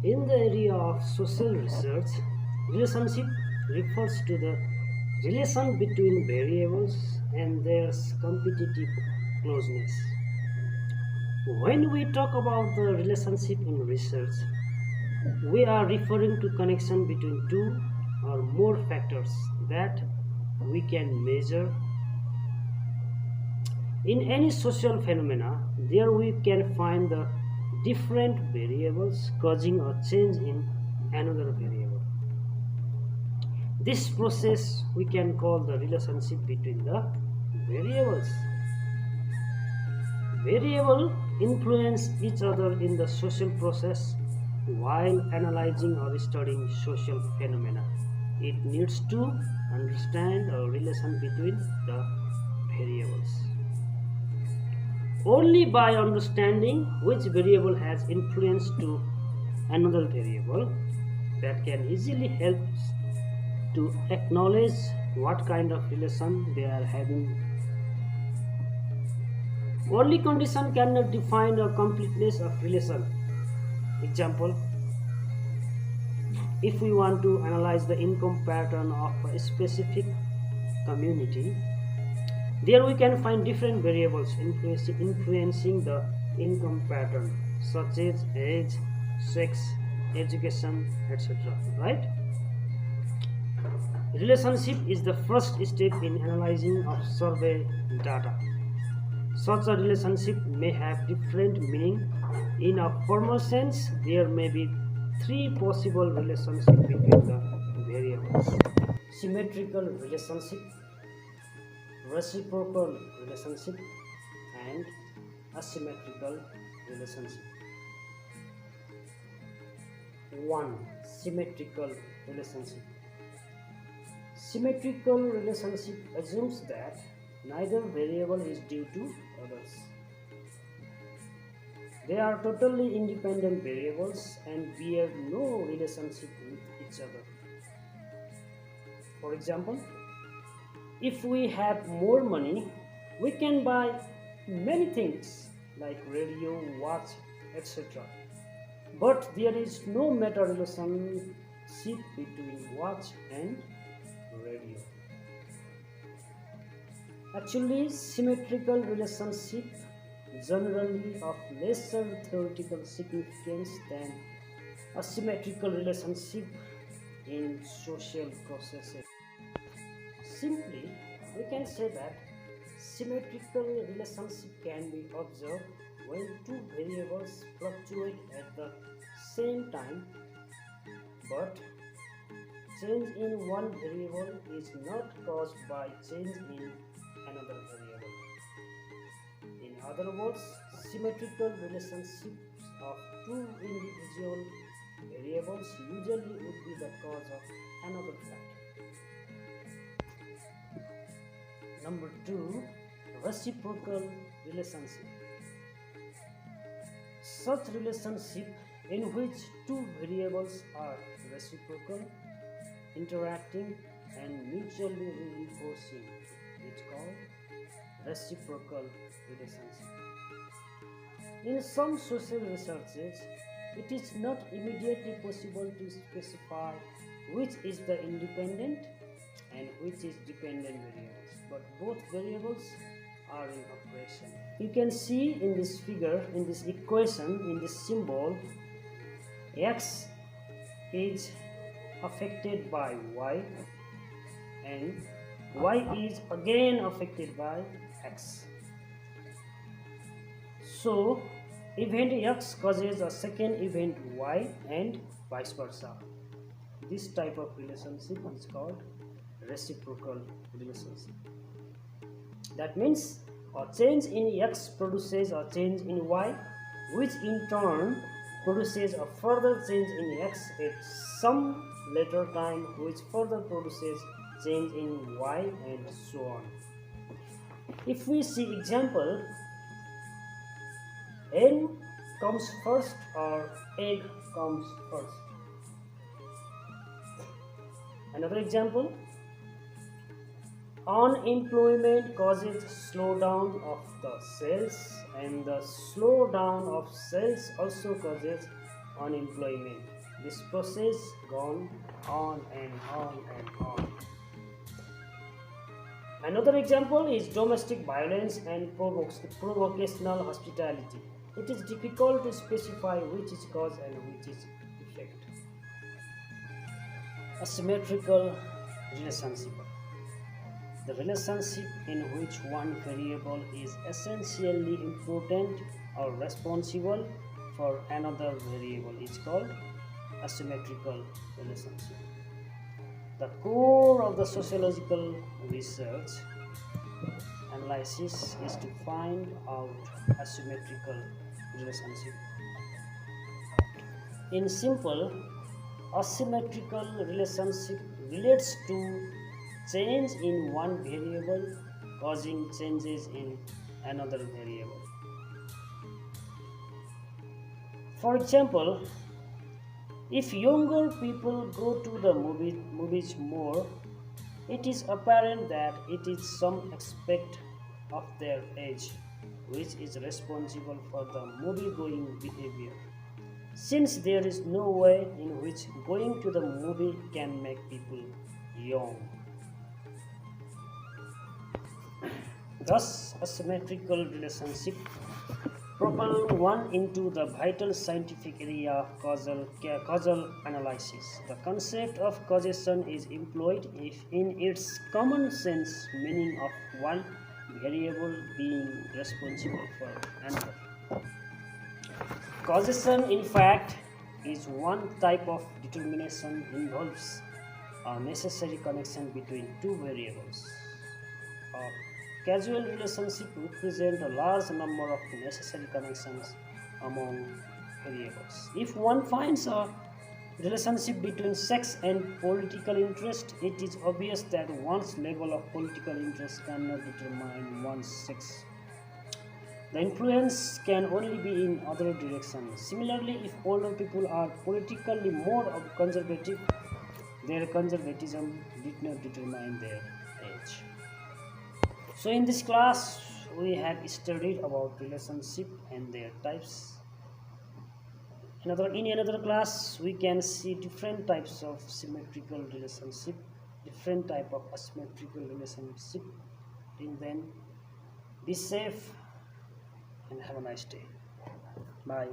In the area of social research, relationship refers to the relation between variables and their competitive closeness. When we talk about the relationship in research, we are referring to connection between two or more factors that we can measure. In any social phenomena, there we can find the different variables causing a change in another variable. This process we can call the relationship between the variables. Variables influence each other in the social process while analyzing or studying social phenomena. It needs to understand a relation between the variables. Only by understanding which variable has influence to another variable that can easily help to acknowledge what kind of relation they are having. Only condition cannot define a completeness of relation. Example, if we want to analyze the income pattern of a specific community, there we can find different variables influencing the income pattern, such as age, sex, education, etc. Right? Relationship is the first step in analyzing of survey data. Such a relationship may have different meaning. In a formal sense, there may be three possible relationships between the variables: symmetrical relationship, reciprocal relationship, and asymmetrical relationship. 1. Symmetrical relationship. Symmetrical relationship assumes that neither variable is due to others. They are totally independent variables and bear no relationship with each other. For example, if we have more money, we can buy many things like radio, watch, etc. But there is no meta relationship between watch and radio. Actually, symmetrical relationship generally of lesser theoretical significance than asymmetrical relationship in social processes. Simply, we can say that symmetrical relationship can be observed when two variables fluctuate at the same time, but change in one variable is not caused by change in another variable. In other words, symmetrical relationships of two individual variables usually would be the cause of another factor. Number 2, reciprocal relationship. Such relationship in which two variables are reciprocal, interacting and mutually reinforcing is called reciprocal relationship. In some social researches, it is not immediately possible to specify which is the independent and which is dependent variables, but both variables are in operation. You can see in this figure, in this equation, in this symbol, x is affected by y and y is again affected by x. So event x causes a second event y and vice versa. This type of relationship is called reciprocal relationship. That means a change in x produces a change in y, which in turn produces a further change in x at some later time, which further produces change in y, and so on. If we see example, hen comes first or egg comes first. Another example, unemployment causes slowdown of the sales, and the slowdown of sales also causes unemployment. This process gone on and on and on. Another example is domestic violence and provocational hospitality. It is difficult to specify which is cause and which is effect. Asymmetrical relationship. The relationship in which one variable is essentially important or responsible for another variable is called asymmetrical relationship. The core of the sociological research analysis is to find out asymmetrical relationship. In simple, asymmetrical relationship relates to change in one variable causing changes in another variable. For example, if younger people go to the movies more, it is apparent that it is some aspect of their age which is responsible for the movie going behavior. Since there is no way in which going to the movie can make people young. Thus, a symmetrical relationship propel one into the vital scientific area of causal analysis. The concept of causation is employed if in its common sense meaning of one variable being responsible for another. Causation, in fact, is one type of determination involves a necessary connection between two variables. A causal relationship represents a large number of necessary connections among variables. If one finds a relationship between sex and political interest, it is obvious that one's level of political interest cannot determine one's sex. The influence can only be in other directions. Similarly, if older people are politically more conservative, their conservatism did not determine their age. So in this class, we have studied about relationship and their types. In another class, we can see different types of symmetrical relationship, different type of asymmetrical relationship. Till then, be safe and have a nice day. Bye.